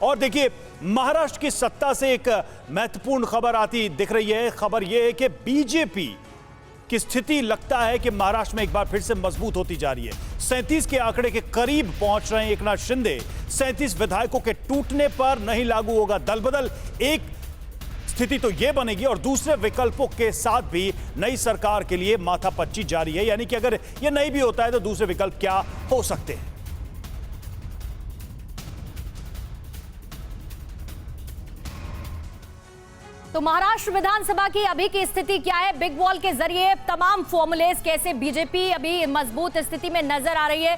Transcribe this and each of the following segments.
और देखिए, महाराष्ट्र की सत्ता से एक महत्वपूर्ण खबर आती दिख रही है। खबर यह है कि बीजेपी की स्थिति लगता है कि महाराष्ट्र में एक बार फिर से मजबूत होती जा रही है। 37 के आंकड़े के करीब पहुंच रहे हैं एकनाथ शिंदे। 37 विधायकों के टूटने पर नहीं लागू होगा दल बदल। एक स्थिति तो यह बनेगी और दूसरे विकल्पों के साथ भी नई सरकार के लिए माथापच्ची जारी है। यानी कि अगर यह नहीं भी होता है तो दूसरे विकल्प क्या हो सकते हैं। तो महाराष्ट्र विधानसभा की अभी की स्थिति क्या है? बिग वॉल के जरिए तमाम फॉर्मुलेज कैसे बीजेपी अभी मजबूत स्थिति में नजर आ रही है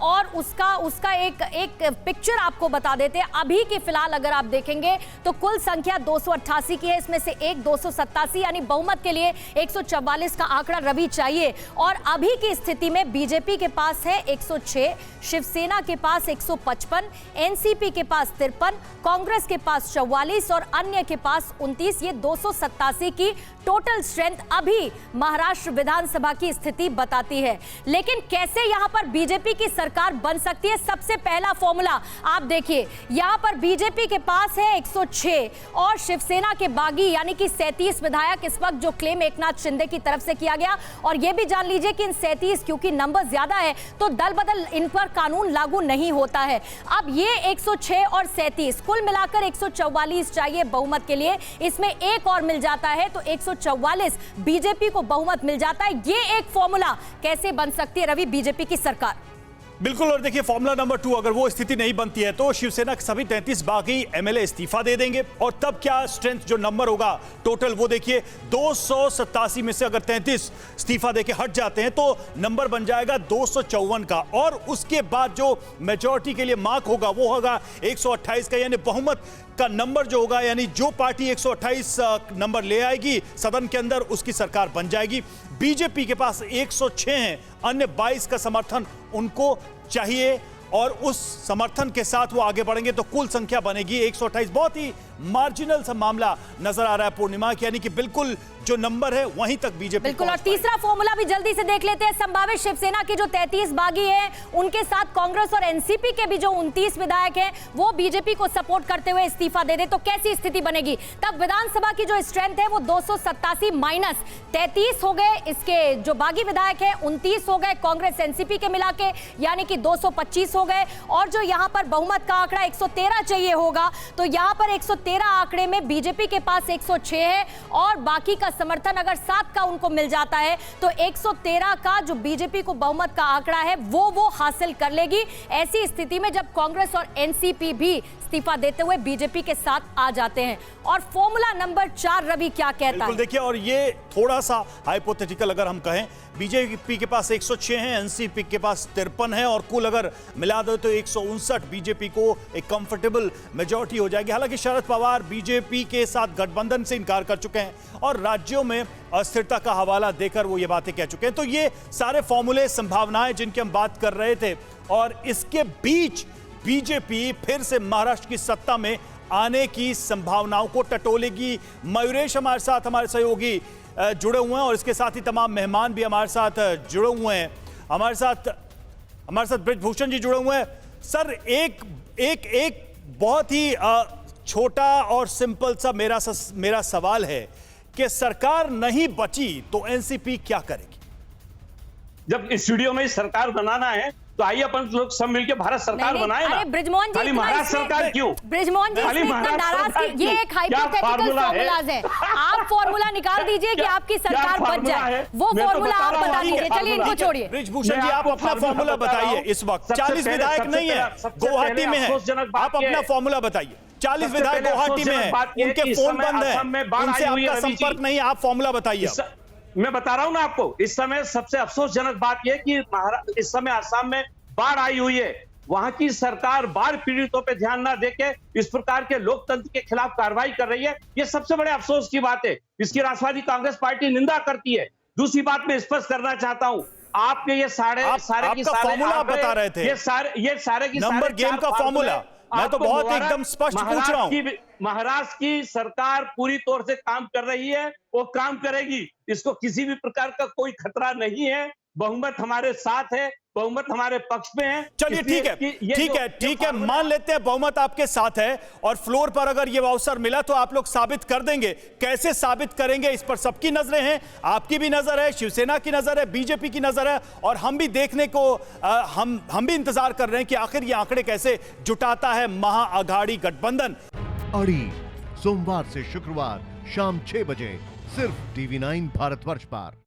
और उसका एक पिक्चर आपको बता देते हैं। अभी की फिलहाल अगर आप देखेंगे तो कुल संख्या 288 की है, इसमें से एक 287 यानी बहुमत के लिए 144 का आंकड़ा रवि चाहिए। और अभी की स्थिति में बीजेपी के पास है 106, शिवसेना के पास 155, एनसीपी के पास 53, कांग्रेस के पास 44 और अन्य के पास 29। ये 287 की टोटल स्ट्रेंथ अभी महाराष्ट्र विधानसभा की स्थिति बताती है। लेकिन कैसे यहां पर बीजेपी की सरकार बन सकती है? सबसे पहला फॉर्मूला आप देखिए, यहां पर बीजेपी के पास है 106 और शिवसेना के बागी यानी कि 37 विधायक। इस वक्त जो क्लेम एकनाथ शिंदे की तरफ से किया गया, और यह भी जान लीजिए कि इन 37 क्योंकि नंबर ज्यादा है तो दल बदल इन पर कानून लागू नहीं होता है। अब ये 106 और 37 कुल मिलाकर 144 चाहिए बहुमत के लिए, इसमें एक और मिल जाता है तो 144 बीजेपी को बहुमत मिल जाता है। ये एक फॉर्मूला कैसे बन सकती है रवि बीजेपी की सरकार? बिल्कुल। और देखिए, फॉर्मूला नंबर 2, अगर वो स्थिति नहीं बनती है तो शिवसेना के सभी 33 बागी एमएलए इस्तीफा दे देंगे और तब क्या स्ट्रेंथ जो नंबर होगा टोटल, वो देखिए 287 में से अगर 33 इस्तीफा देके हट जाते हैं तो नंबर बन जाएगा 254 का। और उसके बाद जो मेजॉरिटी के लिए मार्क होगा वो होगा 128 का, यानी बहुमत का नंबर जो होगा, यानी जो पार्टी 128 नंबर ले आएगी सदन के अंदर उसकी सरकार बन जाएगी। बीजेपी के पास 106 हैं, अन्य 22 का समर्थन उनको चाहिए और उस समर्थन के साथ वो आगे बढ़ेंगे तो कुल संख्या बनेगी 128। बहुत ही मार्जिनल सा मामला नजर आ रहा है पूर्णिमा, यानी कि बिल्कुल जो नंबर है वहीं तक बीजेपी बिल्कुल। और तीसरा फॉर्मूला भी जल्दी से देख लेते हैं। संभावित शिवसेना की जो 33 बागी हैं, उनके साथ कांग्रेस और एनसीपी के भी जो 29 विधायक हैं वो बीजेपी को सपोर्ट करते हुए इस्तीफा दे दे तो कैसी स्थिति बनेगी? तब विधानसभा की जो स्ट्रेंथ है वो 287 माइनस 33 हो गए, इसके जो बागी विधायक हैं 29 हो गए, कांग्रेस एनसीपी के मिला के यानी कि 225 हो गए। और जो यहाँ पर बहुमत का आंकड़ा 113 चाहिए होगा तो यहाँ पर 113 आंकड़े में बीजेपी के पास 106 है और बाकी का समर्थन अगर 7 का उनको मिल जाता है तो 113 का जो बीजेपी को बहुमत का आंकड़ा है वो हासिल कर लेगी। ऐसी स्थिति में जब कांग्रेस और एनसीपी भी इस्तीफा देते हुए बीजेपी के साथ आ जाते हैं। और फॉर्मूला नंबर 4 रवि क्या कहता है? देखिए, और ये थोड़ा सा हाइपोथेटिकल अगर हम कहें, बीजेपी के पास 106 हैं, एनसीपी के पास 53 है और कुल अगर मिला दो तो 159 बीजेपी को एक कंफर्टेबल मेजॉरिटी हो जाएगी। हालांकि शरद पवार बीजेपी के साथ गठबंधन से इनकार कर चुके हैं और राज्यों में अस्थिरता का हवाला देकर वो ये बातें कह चुके हैं। तो ये सारे फॉर्मूले, संभावनाएं जिनकी हम बात कर रहे थे, और इसके बीच बीजेपी फिर से महाराष्ट्र की सत्ता में आने की संभावनाओं को टटोलेगी। मयूरेश हमारे साथ, हमारे सहयोगी जुड़े हुए हैं और इसके साथ ही तमाम मेहमान भी हमारे साथ जुड़े हुए हैं। हमारे साथ ब्रिजभूषण जी जुड़े हुए हैं। सर, एक बहुत ही छोटा और सिंपल सा मेरा सवाल है कि सरकार नहीं बची तो एनसीपी क्या करेगी? जब स्टूडियो में सरकार बनाना है तो आइए अपन लोग सब मिलकर भारत सरकार बनाए ना। ब्रिजमोहन जी, खाली महाराष्ट्र सरकार क्यों? ब्रिजमोहन जी, नाराज, ये एक हाइपोथेटिकल फॉर्मूलाज है। आप फॉर्मूला निकाल दीजिए कि आपकी सरकार बन जाए, वो फॉर्मूला आप बता दीजिए। चलिए इनको छोड़िए। ब्रिजभूषण जी, आप अपना फॉर्मूला बताइए। इस वक्त 40 विधायक नहीं है, गुवाहाटी में है, आप अपना फॉर्मूला बताइए। 40 विधायक गुवाहाटी में है, उनके फोन बंद है, उनसे आपका संपर्क नहीं है, आप फॉर्मूला बताइए। मैं बता रहा हूं ना आपको, इस समय सबसे अफसोसजनक बात यह कि इस समय असम में बाढ़ आई हुई है। वहां की सरकार बाढ़ पीड़ितों पे ध्यान ना देके इस प्रकार के लोकतंत्र के खिलाफ कार्रवाई कर रही है। ये सबसे बड़े अफसोस की बात है। इसकी राष्ट्रवादी कांग्रेस पार्टी निंदा करती है। दूसरी बात मैं स्पष्ट करना चाहता हूं, आपके ये सारे फॉर्मूला बता रहे थे, ये सारे की नंबर गेम का फॉर्मूला मैं तो बहुत एकदम स्पष्ट पूछ रहा हूं। महाराष्ट्र की सरकार पूरी तौर से काम कर रही है, वो काम करेगी, इसको किसी भी प्रकार का कोई खतरा नहीं है। बहुमत हमारे साथ है, बहुमत हमारे पक्ष में है। चलिए इसलिए ठीक है, कि ये ठीक जो- है, जो ठीक है, फार्मूला- मान लेते हैं बहुमत आपके साथ है और फ्लोर पर अगर ये अवसर मिला तो आप लोग साबित कर देंगे। कैसे साबित करेंगे इस पर सबकी नजरें हैं, आपकी भी नजर है, शिवसेना की नजर है, बीजेपी की नजर है और हम भी देखने को हम भी इंतजार कर रहे हैं कि आखिर ये आंकड़े कैसे जुटाता है महाअघाड़ी गठबंधन। अड़ी सोमवार से शुक्रवार शाम 6 बजे सिर्फ TV9 भारतवर्ष पर।